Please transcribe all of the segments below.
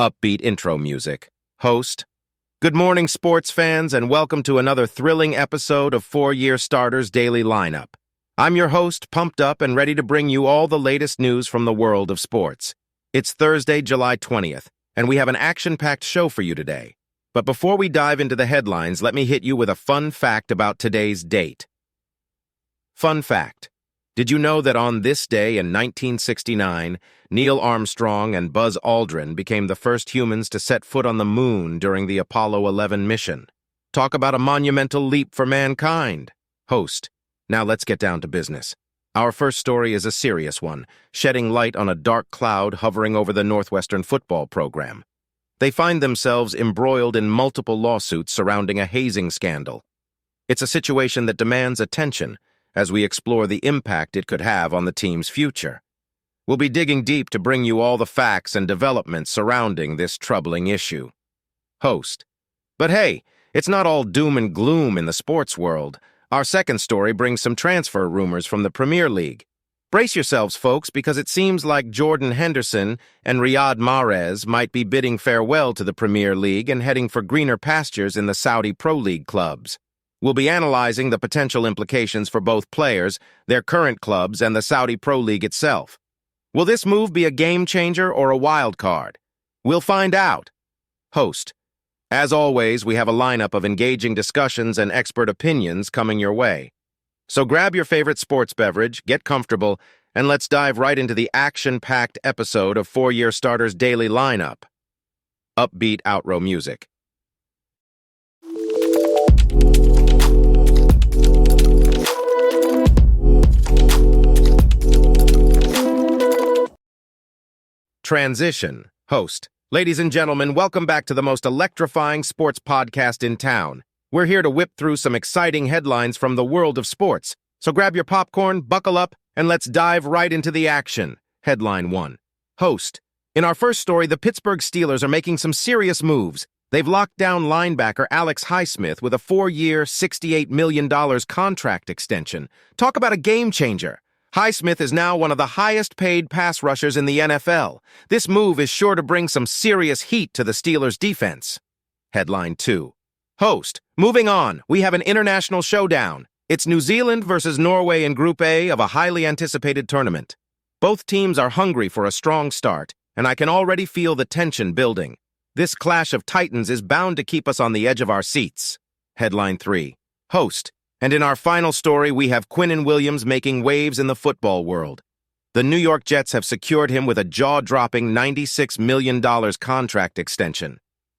upbeat intro music. Host. Good morning, sports fans, and welcome to another thrilling episode of 4-Year Starters Daily Lineup. I'm your host, pumped up and ready to bring you all the latest news from the world of sports. It's Thursday, July 20th, and we have an action-packed show for you today. But before we dive into the headlines, let me hit you with a fun fact about today's date. Fun fact. Did you know that on this day in 1969, Neil Armstrong and Buzz Aldrin became the first humans to set foot on the moon during the Apollo 11 mission? Talk about a monumental leap for mankind. Host. Now let's get down to business. Our first story is a serious one, shedding light on a dark cloud hovering over the Northwestern football program. They find themselves embroiled in multiple lawsuits surrounding a hazing scandal. It's a situation that demands attention as we explore the impact it could have on the team's future. We'll be digging deep to bring you all the facts and developments surrounding this troubling issue. Host. But hey, it's not all doom and gloom in the sports world. Our second story brings some transfer rumors from the Premier League. Brace yourselves, folks, because it seems like Jordan Henderson and Riyad Mahrez might be bidding farewell to the Premier League and heading for greener pastures in the Saudi Pro League clubs. We'll be analyzing the potential implications for both players, their current clubs, and the Saudi Pro League itself. Will this move be a game-changer or a wild card? We'll find out. Host. As always, we have a lineup of engaging discussions and expert opinions coming your way. So grab your favorite sports beverage, get comfortable, and let's dive right into the action-packed episode of 4-Year Starters Daily Lineup. Upbeat outro music. Transition. Host. Ladies and gentlemen, welcome back to the most electrifying sports podcast in town. We're here to whip through some exciting headlines from the world of sports. So grab your popcorn, buckle up, and let's dive right into the action. Headline 1. Host. In our first story, the Pittsburgh Steelers are making some serious moves. They've locked down linebacker Alex Highsmith with a 4-year, $68 million contract extension. Talk about a game-changer. Highsmith is now one of the highest-paid pass rushers in the NFL. This move is sure to bring some serious heat to the Steelers' defense. Headline 2. Host. Moving on, we have an international showdown. It's New Zealand versus Norway in Group A of a highly anticipated tournament. Both teams are hungry for a strong start, and I can already feel the tension building. This clash of titans is bound to keep us on the edge of our seats. Headline 3. Host. And in our final story, we have Quinnen making waves in the football world. The New York Jets have secured him with a jaw-dropping $96 million contract extension.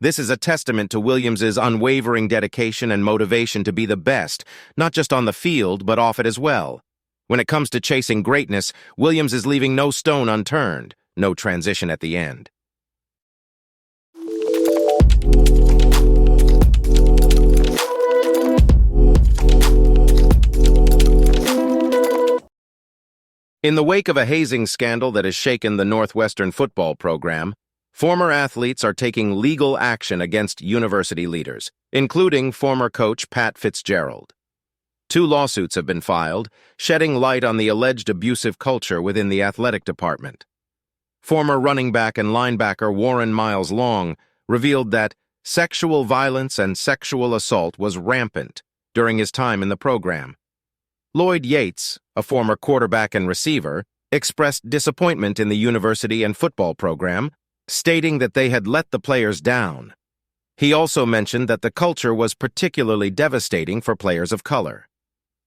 This is a testament to Williams' unwavering dedication and motivation to be the best, not just on the field, but off it as well. When it comes to chasing greatness, Williams is leaving no stone unturned. No transition at the end. In the wake of a hazing scandal that has shaken the Northwestern football program, former athletes are taking legal action against university leaders, including former coach Pat Fitzgerald. 2 lawsuits have been filed, shedding light on the alleged abusive culture within the athletic department. Former running back and linebacker Warren Miles Long revealed that sexual violence and sexual assault was rampant during his time in the program. Lloyd Yates, a former quarterback and receiver, expressed disappointment in the university and football program, stating that they had let the players down. He also mentioned that the culture was particularly devastating for players of color.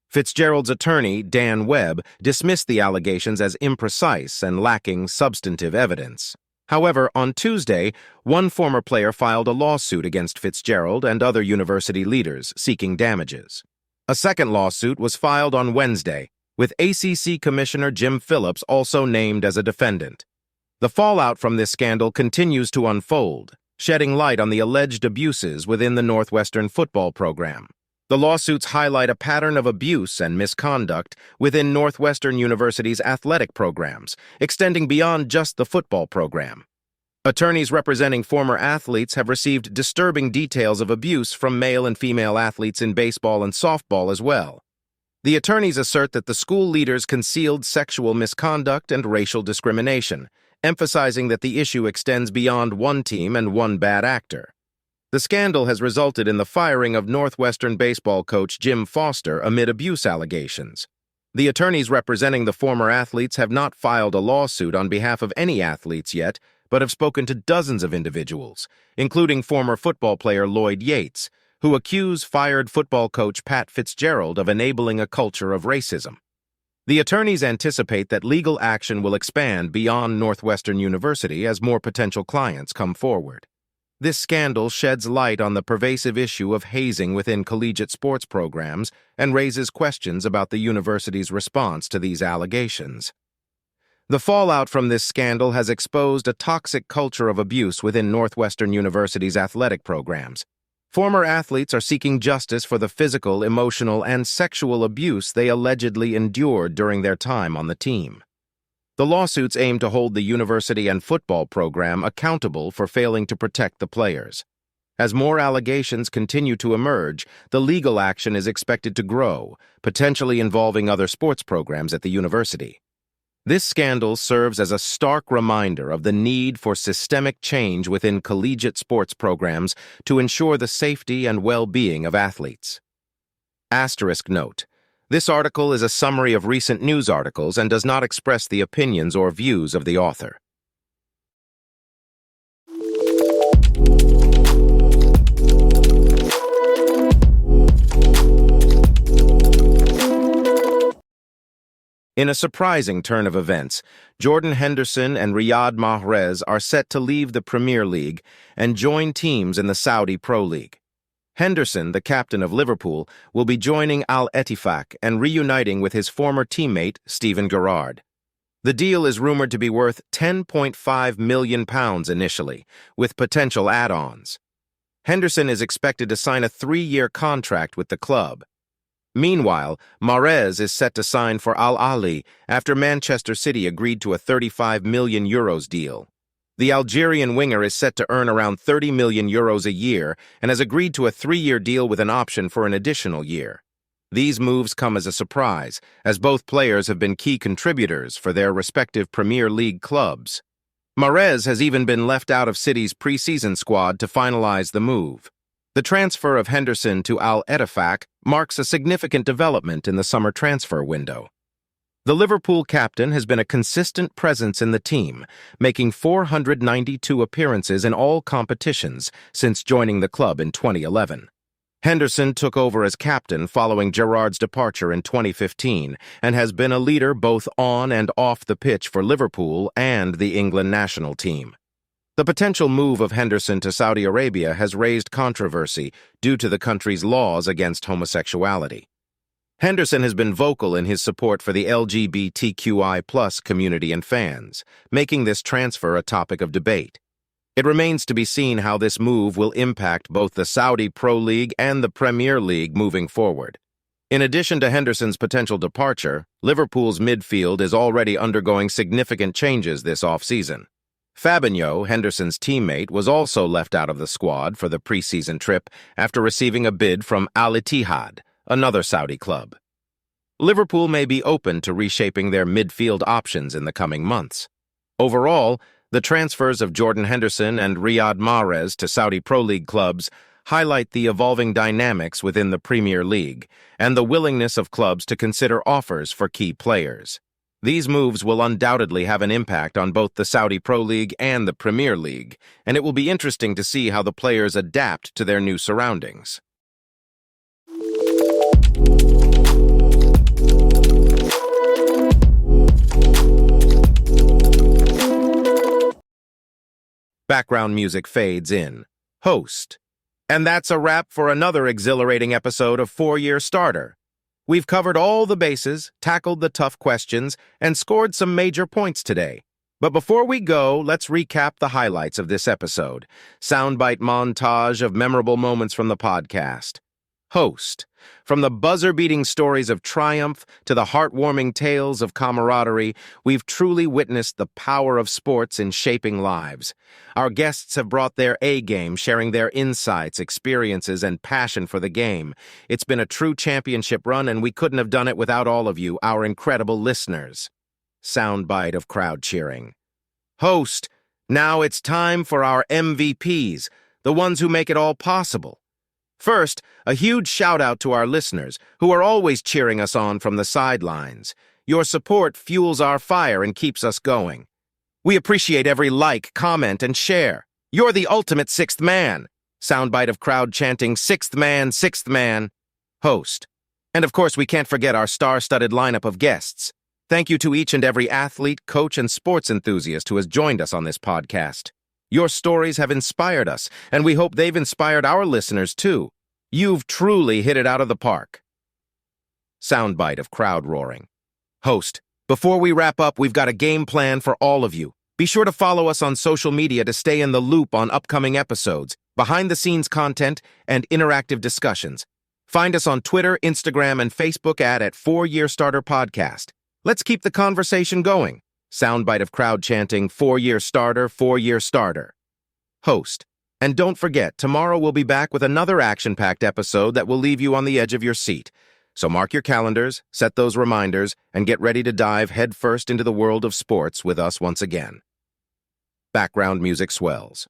Fitzgerald's attorney, Dan Webb, dismissed the allegations as imprecise and lacking substantive evidence. However, on Tuesday, one former player filed a lawsuit against Fitzgerald and other university leaders seeking damages. A second lawsuit was filed on Wednesday, with ACC Commissioner Jim Phillips also named as a defendant. The fallout from this scandal continues to unfold, shedding light on the alleged abuses within the Northwestern football program. The lawsuits highlight a pattern of abuse and misconduct within Northwestern University's athletic programs, extending beyond just the football program. Attorneys representing former athletes have received disturbing details of abuse from male and female athletes in baseball and softball as well. The attorneys assert that the school leaders concealed sexual misconduct and racial discrimination, emphasizing that the issue extends beyond one team and one bad actor. The scandal has resulted in the firing of Northwestern baseball coach Jim Foster amid abuse allegations. The attorneys representing the former athletes have not filed a lawsuit on behalf of any athletes yet, but have spoken to dozens of individuals, including former football player Lloyd Yates, who accuse fired football coach Pat Fitzgerald of enabling a culture of racism. The attorneys anticipate that legal action will expand beyond Northwestern University as more potential clients come forward. This scandal sheds light on the pervasive issue of hazing within collegiate sports programs and raises questions about the university's response to these allegations. The fallout from this scandal has exposed a toxic culture of abuse within Northwestern University's athletic programs. Former athletes are seeking justice for the physical, emotional, and sexual abuse they allegedly endured during their time on the team. The lawsuits aim to hold the university and football program accountable for failing to protect the players. As more allegations continue to emerge, the legal action is expected to grow, potentially involving other sports programs at the university. This scandal serves as a stark reminder of the need for systemic change within collegiate sports programs to ensure the safety and well-being of athletes. Asterisk note: this article is a summary of recent news articles and does not express the opinions or views of the author. In a surprising turn of events, Jordan Henderson and Riyad Mahrez are set to leave the Premier League and join teams in the Saudi Pro League. Henderson, the captain of Liverpool, will be joining Al-Ettifaq and reuniting with his former teammate, Steven Gerrard. The deal is rumored to be worth £10.5 million initially, with potential add-ons. Henderson is expected to sign a 3-year contract with the club. Meanwhile, Mahrez is set to sign for Al Ahly after Manchester City agreed to a €35 million deal. The Algerian winger is set to earn around €30 million a year and has agreed to a 3-year deal with an option for an additional year. These moves come as a surprise, as both players have been key contributors for their respective Premier League clubs. Mahrez has even been left out of City's pre-season squad to finalize the move. The transfer of Henderson to Al-Ettifaq marks a significant development in the summer transfer window. The Liverpool captain has been a consistent presence in the team, making 492 appearances in all competitions since joining the club in 2011. Henderson took over as captain following Gerrard's departure in 2015 and has been a leader both on and off the pitch for Liverpool and the England national team. The potential move of Henderson to Saudi Arabia has raised controversy due to the country's laws against homosexuality. Henderson has been vocal in his support for the LGBTQI+ community and fans, making this transfer a topic of debate. It remains to be seen how this move will impact both the Saudi Pro League and the Premier League moving forward. In addition to Henderson's potential departure, Liverpool's midfield is already undergoing significant changes this off-season. Fabinho, Henderson's teammate, was also left out of the squad for the preseason trip after receiving a bid from Al-Ittihad, another Saudi club. Liverpool may be open to reshaping their midfield options in the coming months. Overall, the transfers of Jordan Henderson and Riyad Mahrez to Saudi Pro League clubs highlight the evolving dynamics within the Premier League and the willingness of clubs to consider offers for key players. These moves will undoubtedly have an impact on both the Saudi Pro League and the Premier League, and it will be interesting to see how the players adapt to their new surroundings. Background music fades in. Host. And that's a wrap for another exhilarating episode of 4-Year Starter. We've covered all the bases, tackled the tough questions, and scored some major points today. But before we go, let's recap the highlights of this episode. Soundbite montage of memorable moments from the podcast. Host. From the buzzer-beating stories of triumph to the heartwarming tales of camaraderie, we've truly witnessed the power of sports in shaping lives. Our guests have brought their A-game, sharing their insights, experiences, and passion for the game. It's been a true championship run, and we couldn't have done it without all of you, our incredible listeners. Soundbite of crowd cheering. Host, now it's time for our MVPs, the ones who make it all possible. First, a huge shout-out to our listeners, who are always cheering us on from the sidelines. Your support fuels our fire and keeps us going. We appreciate every like, comment, and share. You're the ultimate sixth man. Soundbite of crowd chanting, "Sixth man, sixth man." Host. And of course, we can't forget our star-studded lineup of guests. Thank you to each and every athlete, coach, and sports enthusiast who has joined us on this podcast. Your stories have inspired us, and we hope they've inspired our listeners too. You've truly hit it out of the park. Soundbite of crowd roaring. Host, before we wrap up, we've got a game plan for all of you. Be sure to follow us on social media to stay in the loop on upcoming episodes, behind-the-scenes content, and interactive discussions. Find us on Twitter, Instagram, and Facebook at 4-Year Starter Podcast. Let's keep the conversation going. Soundbite of crowd chanting, "4-Year Starter, 4-Year Starter." Host. And don't forget, tomorrow we'll be back with another action-packed episode that will leave you on the edge of your seat. So mark your calendars, set those reminders, and get ready to dive headfirst into the world of sports with us once again. Background music swells.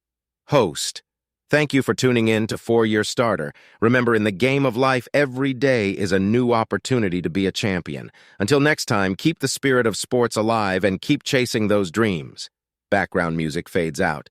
Host. Thank you for tuning in to 4-Year Starter. Remember, in the game of life, every day is a new opportunity to be a champion. Until next time, keep the spirit of sports alive and keep chasing those dreams. Background music fades out.